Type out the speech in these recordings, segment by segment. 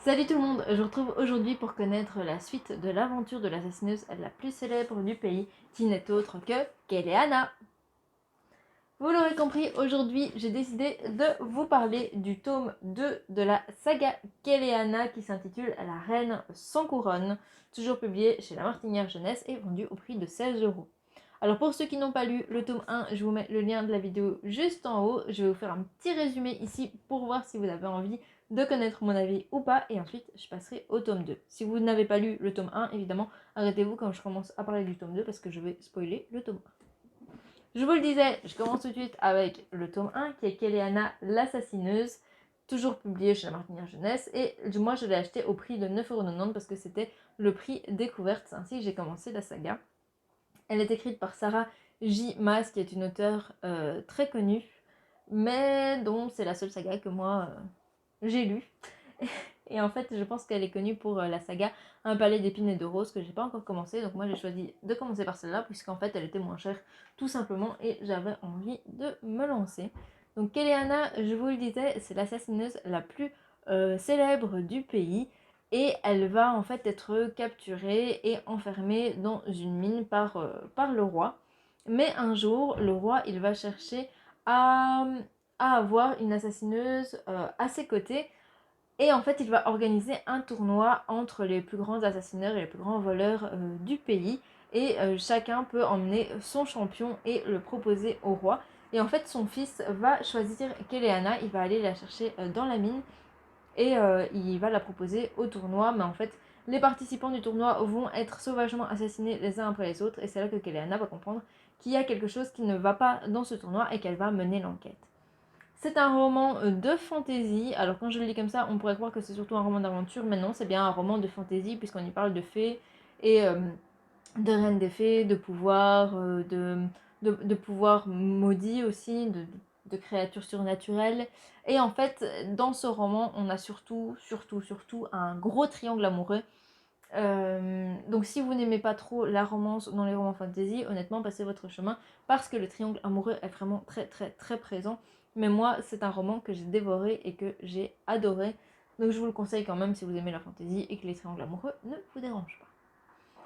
Salut tout le monde, je vous retrouve aujourd'hui pour connaître la suite de l'aventure de l'assassineuse la plus célèbre du pays, qui n'est autre que Keleana. Vous l'aurez compris, aujourd'hui j'ai décidé de vous parler du tome 2 de la saga Keleana qui s'intitule La Reine sans couronne, toujours publié chez La Martinière Jeunesse et vendu au prix de 16 €. Alors pour ceux qui n'ont pas lu le tome 1, je vous mets le lien de la vidéo juste en haut. Je vais vous faire un petit résumé ici pour voir si vous avez envie de connaître mon avis ou pas. Et ensuite, je passerai au tome 2. Si vous n'avez pas lu le tome 1, évidemment, arrêtez-vous quand je commence à parler du tome 2 parce que je vais spoiler le tome 1. Je vous le disais, je commence tout de suite avec le tome 1 qui est Keleana l'assassineuse, toujours publié chez La Martinière Jeunesse. Et moi, je l'ai acheté au prix de 9,90 € parce que c'était le prix découverte. C'est ainsi que j'ai commencé la saga. Elle est écrite par Sarah J. Maas, qui est une auteure très connue, mais dont c'est la seule saga que moi j'ai lue. Et en fait, je pense qu'elle est connue pour la saga Un palais d'épines et de roses, que j'ai pas encore commencé. Donc moi, j'ai choisi de commencer par celle-là, puisqu'en fait, elle était moins chère, tout simplement, et j'avais envie de me lancer. Donc Keleana, je vous le disais, c'est l'assassineuse la plus célèbre du pays. Et elle va en fait être capturée et enfermée dans une mine par le roi. Mais un jour, le roi, il va chercher à, à avoir une assassineuse à ses côtés. Et en fait, il va organiser un tournoi entre les plus grands assassineurs et les plus grands voleurs du pays. Et chacun peut emmener son champion et le proposer au roi. Et en fait, son fils va choisir Keleana, il va aller la chercher dans la mine et il va la proposer au tournoi. Mais en fait, les participants du tournoi vont être sauvagement assassinés les uns après les autres. Et c'est là que Keleana va comprendre qu'il y a quelque chose qui ne va pas dans ce tournoi et qu'elle va mener l'enquête. C'est un roman de fantasy. Alors quand je le lis comme ça, on pourrait croire que c'est surtout un roman d'aventure, mais non, c'est bien un roman de fantasy puisqu'on y parle de fées et de reines des fées, de pouvoirs, de pouvoirs maudits aussi, de créatures surnaturelles. Et en fait, dans ce roman, on a surtout un gros triangle amoureux. Donc si vous n'aimez pas trop la romance dans les romans fantasy, honnêtement, passez votre chemin parce que le triangle amoureux est vraiment très présent. Mais moi, c'est un roman que j'ai dévoré et que j'ai adoré. Donc je vous le conseille quand même si vous aimez la fantasy et que les triangles amoureux ne vous dérangent pas.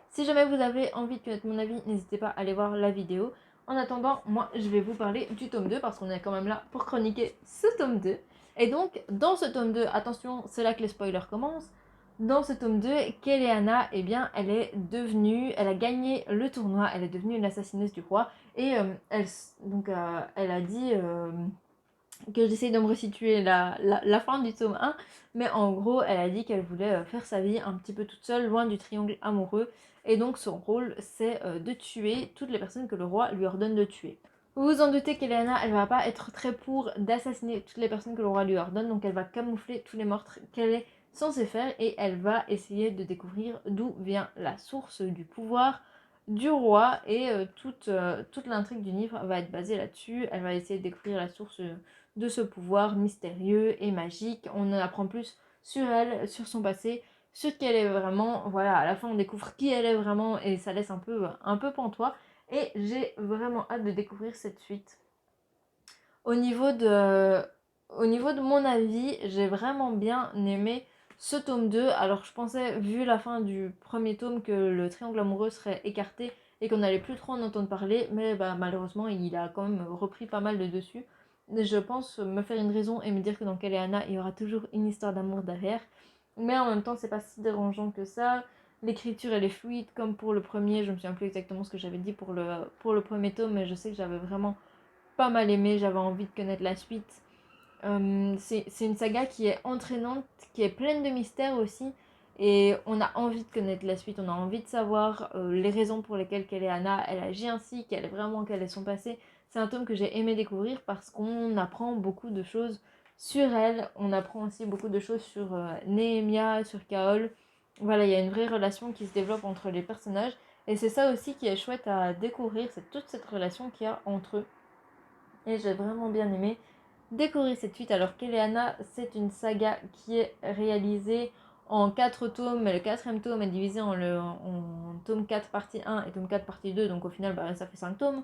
Si jamais vous avez envie de connaître mon avis, n'hésitez pas à aller voir la vidéo. En attendant, moi, je vais vous parler du tome 2 parce qu'on est quand même là pour chroniquer ce tome 2. Et donc, dans ce tome 2, attention, c'est là que les spoilers commencent. Dans ce tome 2, Keleana, eh bien, elle a gagné le tournoi, elle est devenue une assassineuse du roi. Et elle a dit que j'essaye de me resituer la fin du tome 1, mais en gros, elle a dit qu'elle voulait faire sa vie un petit peu toute seule, loin du triangle amoureux, et donc son rôle, c'est de tuer toutes les personnes que le roi lui ordonne de tuer. Vous vous en doutez qu'Eleana, elle va pas être très pour d'assassiner toutes les personnes que le roi lui ordonne, donc elle va camoufler tous les meurtres qu'elle est censée faire, et elle va essayer de découvrir d'où vient la source du pouvoir du roi, et toute l'intrigue du livre va être basée là-dessus. Elle va essayer de découvrir la source de ce pouvoir mystérieux et magique. On en apprend plus sur elle, sur son passé, sur qui elle est vraiment. Voilà, à la fin on découvre qui elle est vraiment et ça laisse un peu pantois. Et j'ai vraiment hâte de découvrir cette suite. Au niveau de, Au niveau de mon avis, j'ai vraiment bien aimé ce tome 2. Alors je pensais, vu la fin du premier tome, que le triangle amoureux serait écarté et qu'on n'allait plus trop en entendre parler, mais bah, malheureusement il a quand même repris pas mal de dessus. Je pense me faire une raison et me dire que dans Keleana il y aura toujours une histoire d'amour derrière, mais en même temps c'est pas si dérangeant que ça. L'écriture elle est fluide comme pour le premier, je me souviens plus exactement ce que j'avais dit pour le premier tome, mais je sais que j'avais vraiment pas mal aimé, j'avais envie de connaître la suite. C'est une saga qui est entraînante, qui est pleine de mystères aussi, et on a envie de connaître la suite, on a envie de savoir les raisons pour lesquelles Keleana elle agit ainsi, quel est son passé. C'est un tome que j'ai aimé découvrir parce qu'on apprend beaucoup de choses sur elle, on apprend aussi beaucoup de choses sur Nehemia, sur Kaol. Voilà, il y a une vraie relation qui se développe entre les personnages, et c'est ça aussi qui est chouette à découvrir, c'est toute cette relation qu'il y a entre eux. Et j'ai vraiment bien aimé découvrir cette suite. Alors Keleana, c'est une saga qui est réalisée en 4 tomes, mais le quatrième tome est divisé en tome 4 partie 1 et tome 4 partie 2, donc au final bah, ça fait 5 tomes.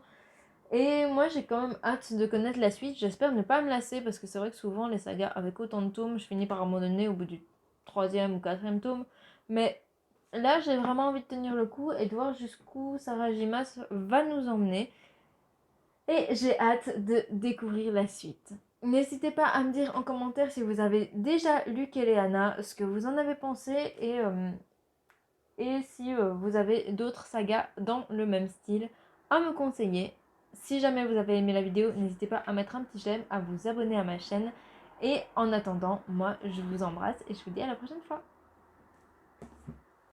Et moi j'ai quand même hâte de connaître la suite, j'espère ne pas me lasser, parce que c'est vrai que souvent les sagas avec autant de tomes, je finis par abandonner au bout du troisième ou quatrième tome. Mais là, j'ai vraiment envie de tenir le coup et de voir jusqu'où Sarajimas va nous emmener. Et j'ai hâte de découvrir la suite. N'hésitez pas à me dire en commentaire si vous avez déjà lu Keleana, ce que vous en avez pensé et si vous avez d'autres sagas dans le même style à me conseiller. Si jamais vous avez aimé la vidéo, n'hésitez pas à mettre un petit j'aime, à vous abonner à ma chaîne. Et en attendant, moi je vous embrasse et je vous dis à la prochaine fois.